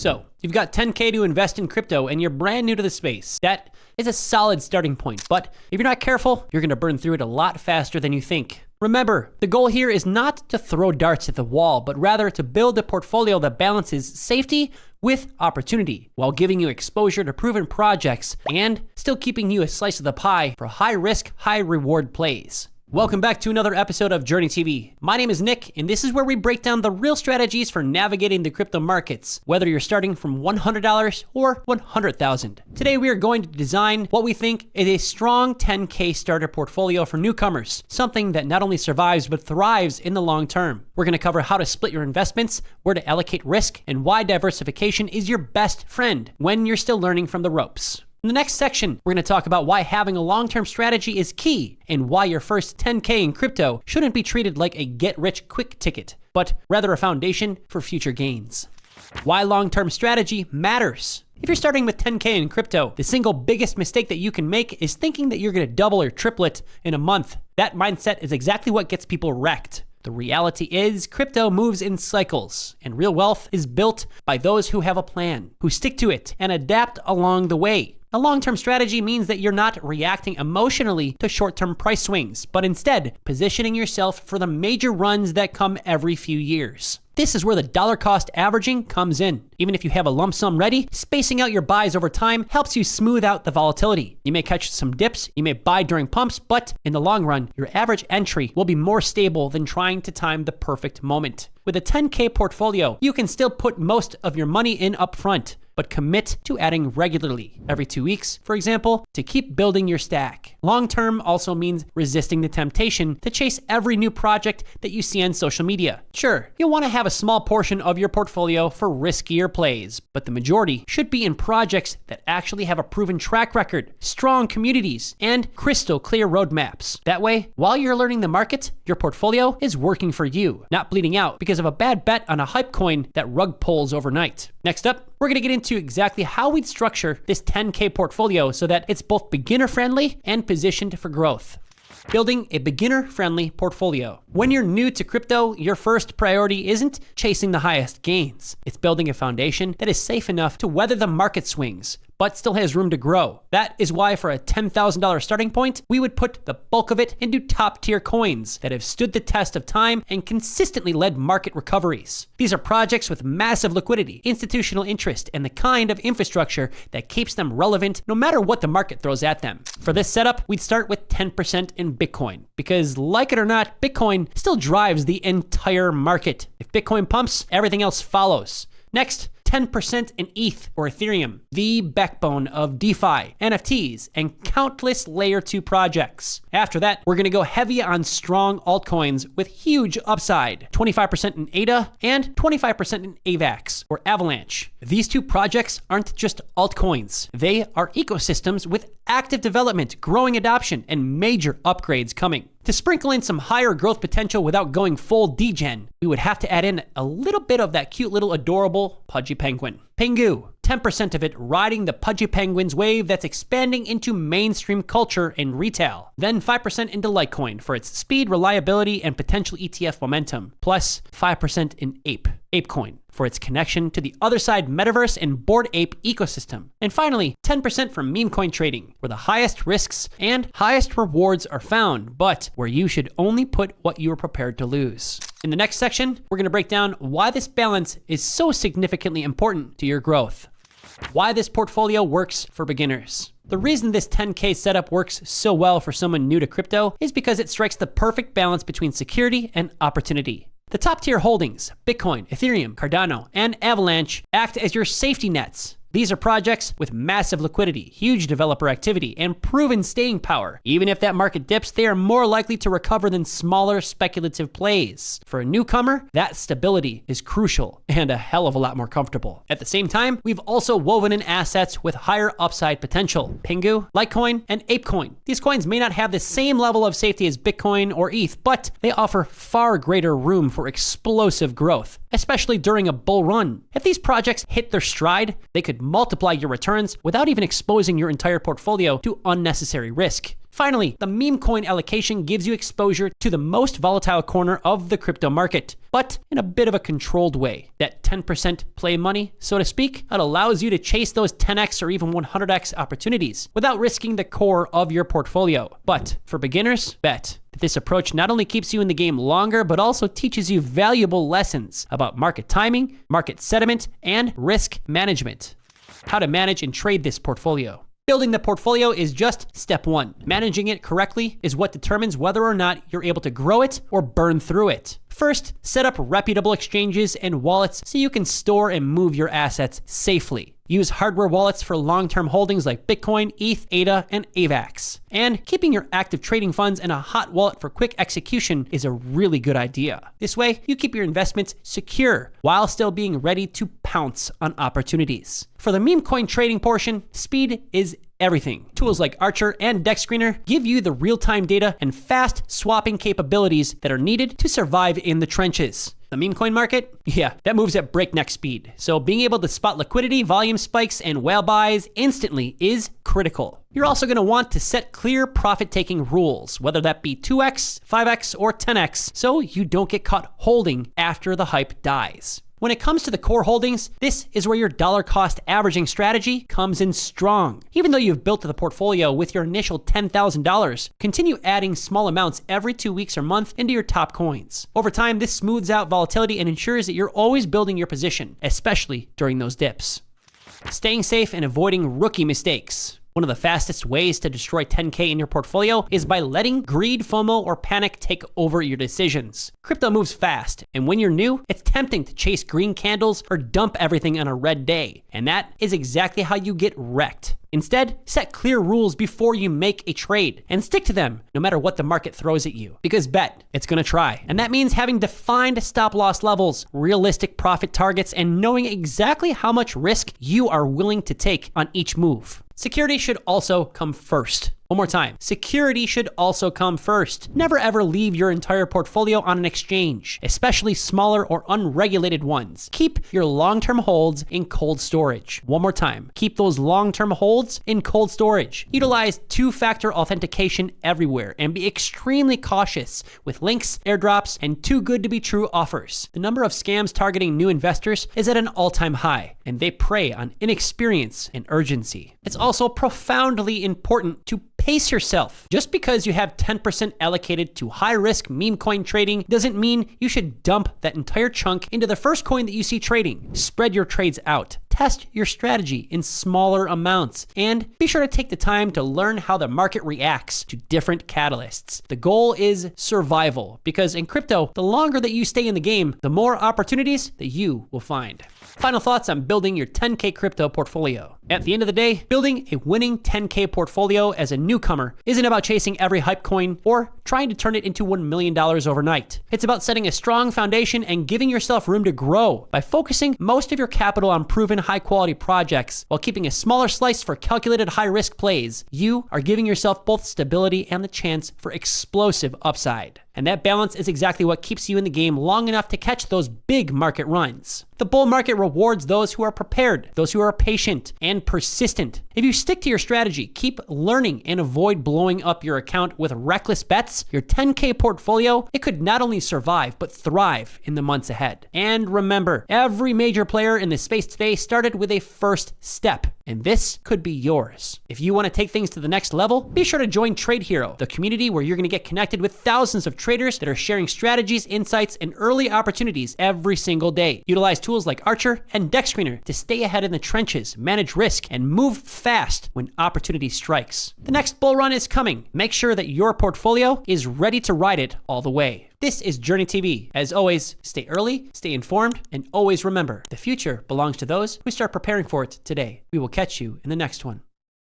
So, you've got 10K to invest in crypto and you're brand new to the space. That is a solid starting point, but if you're not careful, you're gonna burn through it a lot faster than you think. Remember, the goal here is not to throw darts at the wall, but rather to build a portfolio that balances safety with opportunity while giving you exposure to proven projects and still keeping you a slice of the pie for high risk, high reward plays. Welcome back to another episode of JRNY TV. My name is Nick, and this is where we break down the real strategies for navigating the crypto markets, whether you're starting from $100 or $100,000. Today, we are going to design what we think is a strong 10K starter portfolio for newcomers, something that not only survives but thrives in the long term. We're going to cover how to split your investments, where to allocate risk, and why diversification is your best friend when you're still learning from the ropes. In the next section, we're going to talk about why having a long-term strategy is key and why your first 10K in crypto shouldn't be treated like a get-rich-quick ticket, but rather a foundation for future gains. Why long-term strategy matters. If you're starting with 10K in crypto, the single biggest mistake that you can make is thinking that you're going to double or triple it in a month. That mindset is exactly what gets people wrecked. The reality is crypto moves in cycles, and real wealth is built by those who have a plan, who stick to it and adapt along the way. A long-term strategy means that you're not reacting emotionally to short-term price swings, but instead positioning yourself for the major runs that come every few years. This is where the dollar cost averaging comes in. Even if you have a lump sum ready, spacing out your buys over time helps you smooth out the volatility. You may catch some dips, you may buy during pumps, but in the long run, your average entry will be more stable than trying to time the perfect moment. With a 10K portfolio, you can still put most of your money in upfront, but commit to adding regularly, every 2 weeks, for example, to keep building your stack. Long-term also means resisting the temptation to chase every new project that you see on social media. Sure, you'll want to have a small portion of your portfolio for riskier plays, but the majority should be in projects that actually have a proven track record, strong communities, and crystal clear roadmaps. That way, while you're learning the market, your portfolio is working for you, not bleeding out because of a bad bet on a hype coin that rug pulls overnight. Next up, we're going to get into exactly how we'd structure this 10K portfolio so that it's both beginner-friendly and positioned for growth. Building a beginner-friendly portfolio. When you're new to crypto, your first priority isn't chasing the highest gains. It's building a foundation that is safe enough to weather the market swings, but still has room to grow. That is why for a $10,000 starting point, we would put the bulk of it into top-tier coins that have stood the test of time and consistently led market recoveries. These are projects with massive liquidity, institutional interest, and the kind of infrastructure that keeps them relevant no matter what the market throws at them. For this setup, we'd start with 10% in Bitcoin, because like it or not, Bitcoin still drives the entire market. If Bitcoin pumps, everything else follows. Next, 10% in ETH or Ethereum, the backbone of DeFi, NFTs, and countless layer 2 projects. After that, we're gonna go heavy on strong altcoins with huge upside, 25% in ADA and 25% in AVAX or Avalanche. These two projects aren't just altcoins. They are ecosystems with active development, growing adoption, and major upgrades coming. To sprinkle in some higher growth potential without going full degen, we would have to add in a little bit of that cute little adorable pudgy penguin. Pingu, 10% of it riding the pudgy penguins wave that's expanding into mainstream culture and retail. Then 5% into Litecoin for its speed, reliability, and potential ETF momentum. Plus 5% in ApeCoin for its connection to the other side metaverse and Bored Ape ecosystem. And finally, 10% from meme coin trading, where the highest risks and highest rewards are found, but where you should only put what you are prepared to lose. In the next section, we're going to break down why this balance is so significantly important to your growth. Why this portfolio works for beginners. The reason this 10K setup works so well for someone new to crypto is because it strikes the perfect balance between security and opportunity. The top tier holdings, Bitcoin, Ethereum, Cardano, and Avalanche, act as your safety nets. These are projects with massive liquidity, huge developer activity, and proven staying power. Even if that market dips, they are more likely to recover than smaller speculative plays. For a newcomer, that stability is crucial and a hell of a lot more comfortable. At the same time, we've also woven in assets with higher upside potential. Pingu, Litecoin, and ApeCoin. These coins may not have the same level of safety as Bitcoin or ETH, but they offer far greater room for explosive growth, especially during a bull run. If these projects hit their stride, they could multiply your returns without even exposing your entire portfolio to unnecessary risk. Finally, the meme coin allocation gives you exposure to the most volatile corner of the crypto market, but in a bit of a controlled way. That 10% play money, so to speak, that allows you to chase those 10x or even 100x opportunities without risking the core of your portfolio. But for beginners, bet that this approach not only keeps you in the game longer, but also teaches you valuable lessons about market timing, market sentiment, and risk management. How to manage and trade this portfolio. Building the portfolio is just step one. Managing it correctly is what determines whether or not you're able to grow it or burn through it. First, set up reputable exchanges and wallets so you can store and move your assets safely. Use hardware wallets for long-term holdings like Bitcoin, ETH, ADA, and AVAX. And keeping your active trading funds in a hot wallet for quick execution is a really good idea. This way, you keep your investments secure while still being ready to pounce on opportunities. For the meme coin trading portion, speed is everything. Tools like Archer and Deck Screener give you the real-time data and fast swapping capabilities that are needed to survive in the trenches. The meme coin market? Yeah, that moves at breakneck speed. So being able to spot liquidity, volume spikes, and whale buys instantly is critical. You're also going to want to set clear profit-taking rules, whether that be 2x, 5x, or 10x, so you don't get caught holding after the hype dies. When it comes to the core holdings, this is where your dollar cost averaging strategy comes in strong. Even though you've built the portfolio with your initial $10,000, continue adding small amounts every 2 weeks or month into your top coins. Over time, this smooths out volatility and ensures that you're always building your position, especially during those dips. Staying safe and avoiding rookie mistakes. One of the fastest ways to destroy 10K in your portfolio is by letting greed, FOMO, or panic take over your decisions. Crypto moves fast, and when you're new, it's tempting to chase green candles or dump everything on a red day. And that is exactly how you get wrecked. Instead, set clear rules before you make a trade and stick to them no matter what the market throws at you. Because bet, it's gonna try. And that means having defined stop loss levels, realistic profit targets, and knowing exactly how much risk you are willing to take on each move. Security should also come first. One more time. Security should also come first. Never ever leave your entire portfolio on an exchange, especially smaller or unregulated ones. Keep your long-term holds in cold storage. One more time. Keep those long-term holds in cold storage. Utilize two-factor authentication everywhere and be extremely cautious with links, airdrops, and too good to be true offers. The number of scams targeting new investors is at an all-time high, and they prey on inexperience and urgency. It's also profoundly important to pace yourself. Just because you have 10% allocated to high-risk meme coin trading doesn't mean you should dump that entire chunk into the first coin that you see trading. Spread your trades out. Test your strategy in smaller amounts, and be sure to take the time to learn how the market reacts to different catalysts. The goal is survival, because in crypto, the longer that you stay in the game, the more opportunities that you will find. Final thoughts on building your 10K crypto portfolio. At the end of the day, building a winning 10K portfolio as a newcomer isn't about chasing every hype coin or trying to turn it into $1 million overnight. It's about setting a strong foundation and giving yourself room to grow by focusing most of your capital on proven high-quality projects while keeping a smaller slice for calculated high-risk plays. You are giving yourself both stability and the chance for explosive upside. And that balance is exactly what keeps you in the game long enough to catch those big market runs. The bull market rewards those who are prepared, those who are patient and persistent. If you stick to your strategy, keep learning, and avoid blowing up your account with reckless bets, your 10K portfolio, it could not only survive, but thrive in the months ahead. And remember, every major player in this space today started with a first step, and this could be yours. If you want to take things to the next level, be sure to join Trade Hero, the community where you're going to get connected with thousands of traders that are sharing strategies, insights, and early opportunities every single day. Utilize tools like Archer and Deck Screener to stay ahead in the trenches, manage risk, and move fast when opportunity strikes. The next bull run is coming. Make sure that your portfolio is ready to ride it all the way. This is JRNY TV. As always, stay early, stay informed, and always remember, the future belongs to those who start preparing for it today. We will catch you in the next one.